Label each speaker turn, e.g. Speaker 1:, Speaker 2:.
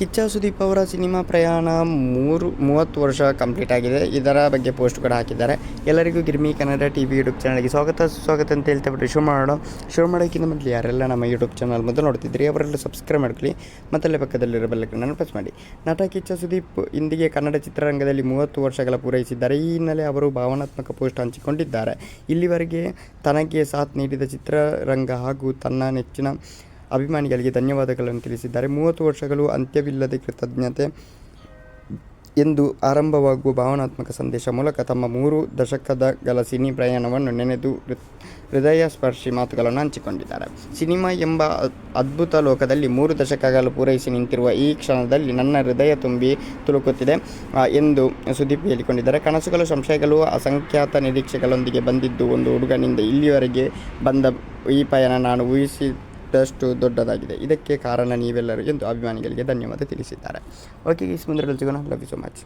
Speaker 1: ಕಿಚ್ಚ ಸುದೀಪ್ ಅವರ ಸಿನಿಮಾ ಪ್ರಯಾಣ 30 ವರ್ಷ ಕಂಪ್ಲೀಟ್ ಆಗಿದೆ. ಇದರ ಬಗ್ಗೆ ಪೋಸ್ಟ್ ಕೂಡ ಹಾಕಿದ್ದಾರೆ. ಎಲ್ಲರಿಗೂ ಗಿರ್ಮಿ ಕನ್ನಡ ಟಿವಿ ಯೂಟ್ಯೂಬ್ ಚಾನಲ್ಗೆ ಸ್ವಾಗತ ಅಂತ ಹೇಳ್ತಾ ಶುರು ಮಾಡೋಕ್ಕಿಂತ ಮೊದಲು ಯಾರೆಲ್ಲ ನಮ್ಮ ಯೂಟ್ಯೂಬ್ ಚಾನಲ್ ಮೊದಲು ನೋಡ್ತಿದ್ರಿ ಅವರೆಲ್ಲ ಸಬ್ಸ್ಕ್ರೈಬ್ ಮಾಡ್ಕೊಳ್ಳಿ, ಮತ್ತಲ್ಲೇ ಪಕ್ಕದಲ್ಲಿರೋ ಬೆಲ್ಲೈಕನ್ ಪ್ರೆಸ್ ಮಾಡಿ. ನಟ ಕಿಚ್ಚ ಸುದೀಪ್ ಇಂದಿಗೆ ಕನ್ನಡ ಚಿತ್ರರಂಗದಲ್ಲಿ 30 ವರ್ಷಗಳ ಪೂರೈಸಿದ್ದಾರೆ. ಈ ಹಿನ್ನೆಲೆ ಅವರು ಭಾವನಾತ್ಮಕ ಪೋಸ್ಟ್ ಹಂಚಿಕೊಂಡಿದ್ದಾರೆ. ಇಲ್ಲಿವರೆಗೆ ತನಗೆ ಸಾಥ್ ನೀಡಿದ ಚಿತ್ರರಂಗ ಹಾಗೂ ತನ್ನ ನೆಚ್ಚಿನ ಅಭಿಮಾನಿಗಳಿಗೆ ಧನ್ಯವಾದಗಳನ್ನು ತಿಳಿಸಿದ್ದಾರೆ. 30 ವರ್ಷಗಳು ಅಂತ್ಯವಿಲ್ಲದೆ ಕೃತಜ್ಞತೆ ಎಂದು ಆರಂಭವಾಗುವ ಭಾವನಾತ್ಮಕ ಸಂದೇಶ ಮೂಲಕ ತಮ್ಮ 3 ದಶಕಗಳ ಸಿನಿ ಪ್ರಯಾಣವನ್ನು ನೆನೆದು ಹೃದಯ ಸ್ಪರ್ಶಿ ಮಾತುಗಳನ್ನು ಹಂಚಿಕೊಂಡಿದ್ದಾರೆ. ಸಿನಿಮಾ ಎಂಬ ಅದ್ಭುತ ಲೋಕದಲ್ಲಿ 3 ದಶಕಗಳು ಪೂರೈಸಿ ನಿಂತಿರುವ ಈ ಕ್ಷಣದಲ್ಲಿ ನನ್ನ ಹೃದಯ ತುಂಬಿ ತುಳುಕುತ್ತಿದೆ ಎಂದು ಸುದೀಪ್ ಹೇಳಿಕೊಂಡಿದ್ದಾರೆ. ಕನಸುಗಳು, ಸಂಶಯಗಳು, ಅಸಂಖ್ಯಾತ ನಿರೀಕ್ಷೆಗಳೊಂದಿಗೆ ಬಂದಿದ್ದು ಒಂದು ಹುಡುಗನಿಂದ ಇಲ್ಲಿವರೆಗೆ ಬಂದ ಈ ಪಯಣ ನಾನು ಊಹಿಸಿದಷ್ಟು ದೊಡ್ಡದಾಗಿದೆ. ಇದಕ್ಕೆ ಕಾರಣ ನೀವೆಲ್ಲರೂ ಎಂದು ಅಭಿಮಾನಿಗಳಿಗೆ ಧನ್ಯವಾದ ತಿಳಿಸಿದ್ದಾರೆ. ಓಕೆ, ಈ ಮುಂದೆ ಸಿಗೋಣ. Love you so much.